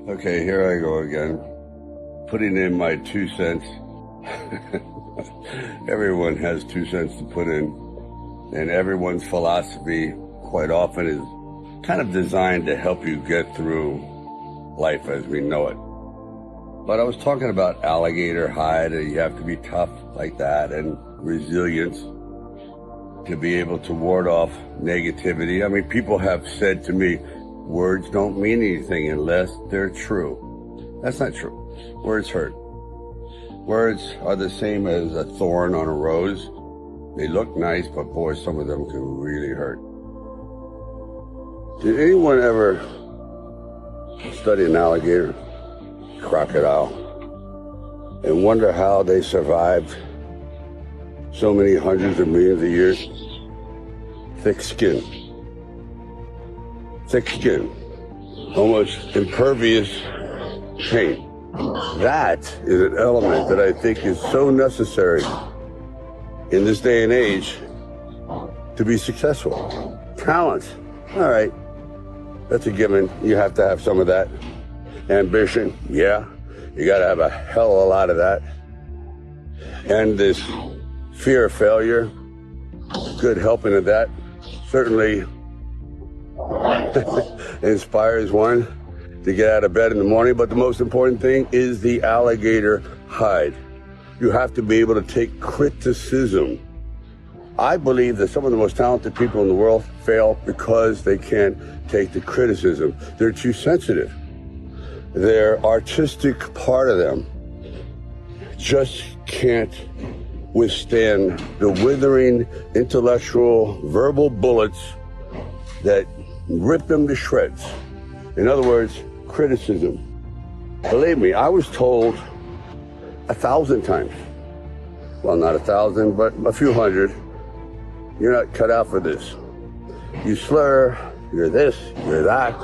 Okay, here I go again, putting in my 2 cents. Everyone has 2 cents to put in, and everyone's philosophy quite often is kind of designed to help you get through life as we know it. But I was talking about alligator hide, and you have to be tough like that, and resilience to be able to ward off negativity. I mean, people have said to me, words don't mean anything unless they're true. That's not true. Words hurt. Words are the same as a thorn on a rose. They look nice, but boy, some of them can really hurt. Did anyone ever study an alligator, crocodile, and wonder how they survived so many hundreds of millions of years? Thick skin. Thick skin. Almost impervious pain. That is an element that I think is so necessary in this day and age to be successful. Talent. All right. That's a given. You have to have some of that. Ambition. Yeah. You got to have a hell of a lot of that. And this fear of failure. Good helping of that. Certainly inspires one to get out of bed in the morning. But the most important thing is the alligator hide. You have to be able to take criticism. I believe that some of the most talented people in the world fail because they can't take the criticism. They're too sensitive. Their artistic part of them just can't withstand the withering intellectual verbal bullets that rip them to shreds. In other words, criticism. Believe me, I was told 1,000 times, well, not 1,000, but a few hundred, you're not cut out for this. You slur, you're this, you're that.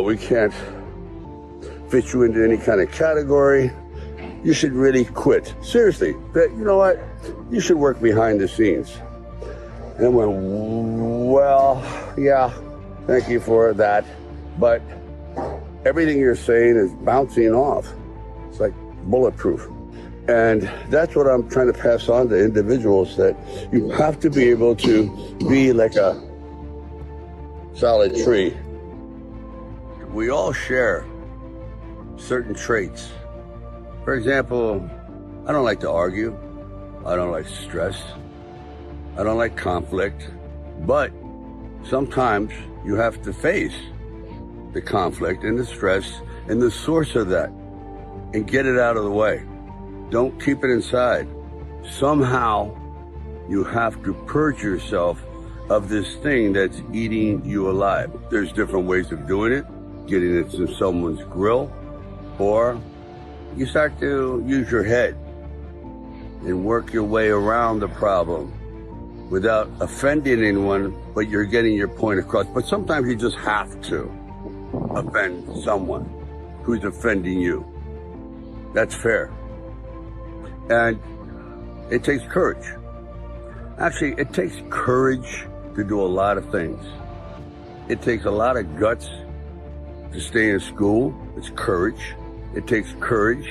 We can't fit you into any kind of category. You should really quit. Seriously, but you know what? You should work behind the scenes. And I went, well, yeah, thank you for that. But everything you're saying is bouncing off. It's like bulletproof. And that's what I'm trying to pass on to individuals, that you have to be able to be like a solid tree. We all share certain traits. For example, I don't like to argue. I don't like stress. I don't like conflict. But sometimes you have to face the conflict and the stress and the source of that and get it out of the way. Don't keep it inside. Somehow you have to purge yourself of this thing that's eating you alive. There's different ways of doing it. Getting it to someone's grill, or you start to use your head and work your way around the problem without offending anyone, but you're getting your point across. But sometimes you just have to offend someone who's offending you. That's fair. And it takes courage. Actually, it takes courage to do a lot of things. It takes a lot of guts to stay in school. It's courage. It takes courage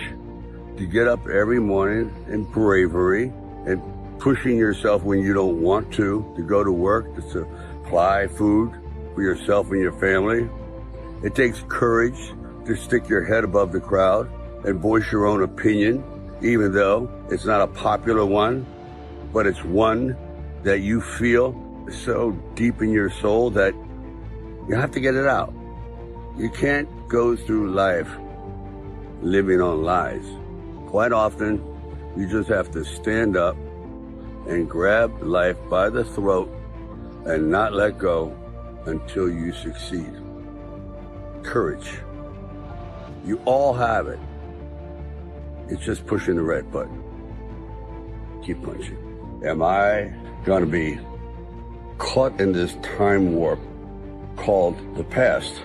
to get up every morning, and bravery, and pushing yourself when you don't want to go to work, to supply food for yourself and your family. It takes courage to stick your head above the crowd and voice your own opinion, even though it's not a popular one, but it's one that you feel so deep in your soul that you have to get it out. You can't go through life living on lies. Quite often, you just have to stand up and grab life by the throat and not let go until you succeed. Courage. You all have it. It's just pushing the red button. Keep punching. Am I going to be caught in this time warp called the past?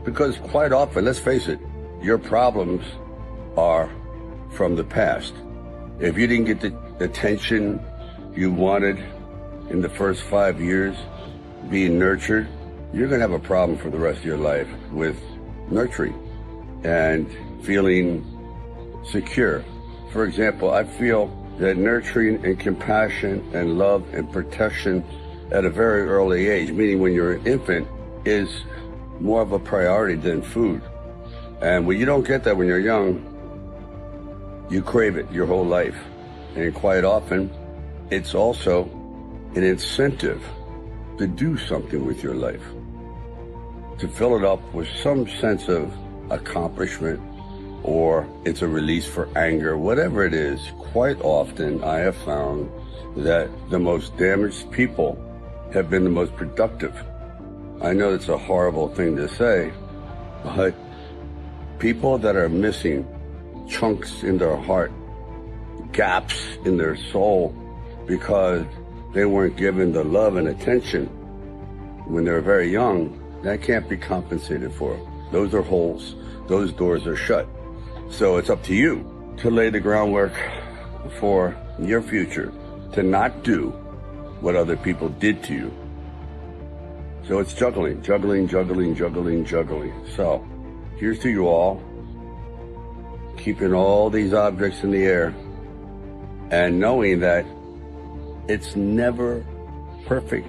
Because quite often, let's face it, your problems are from the past. If you didn't get the attention you wanted in the first 5 years being nurtured, you're going to have a problem for the rest of your life with nurturing and feeling secure. For example, I feel that nurturing and compassion and love and protection at a very early age, meaning when you're an infant, is more of a priority than food. And when you don't get that when you're young, you crave it your whole life. And quite often, it's also an incentive to do something with your life, to fill it up with some sense of accomplishment, or it's a release for anger, whatever it is. Quite often, I have found that the most damaged people have been the most productive. I know it's a horrible thing to say, but people that are missing chunks in their heart, gaps in their soul, because they weren't given the love and attention when they were very young, that can't be compensated for. Those are holes. Those doors are shut. So it's up to you to lay the groundwork for your future, to not do what other people did to you. So it's juggling. So here's to you all, keeping all these objects in the air and knowing that it's never perfect.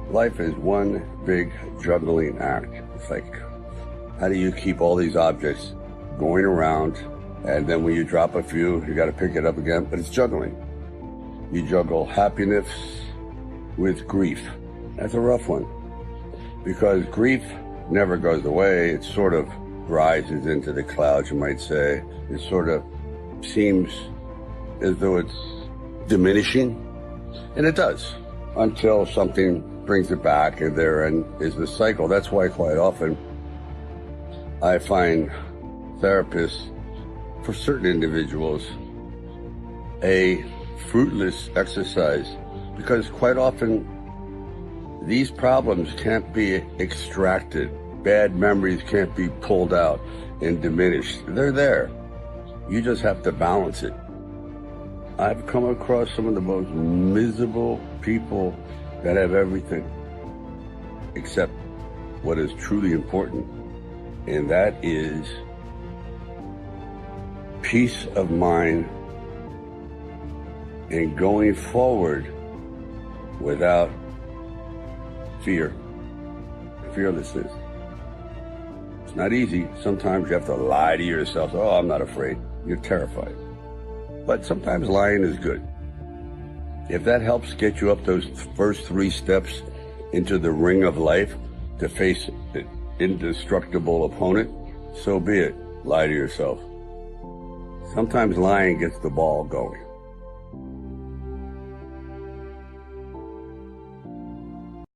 Life is one big juggling act. It's like, how do you keep all these objects going around, and then when you drop a few, you got to pick it up again? But it's juggling. You juggle happiness with grief. That's a rough one, because grief never goes away. It sort of rises into the clouds, you might say. It sort of seems as though it's diminishing, and it does, until something brings it back, and therein is the cycle. That's why quite often I find therapists, for certain individuals, a fruitless exercise, because quite often these problems can't be extracted. Bad memories can't be pulled out and diminished. They're there. You just have to balance it. I've come across some of the most miserable people that have everything except what is truly important, and that is peace of mind and going forward without fear, fearlessness. It's not easy. Sometimes you have to lie to yourself. Oh, I'm not afraid. You're terrified. But sometimes lying is good. If that helps get you up those first 3 steps into the ring of life to face an indestructible opponent, so be it. Lie to yourself. Sometimes lying gets the ball going.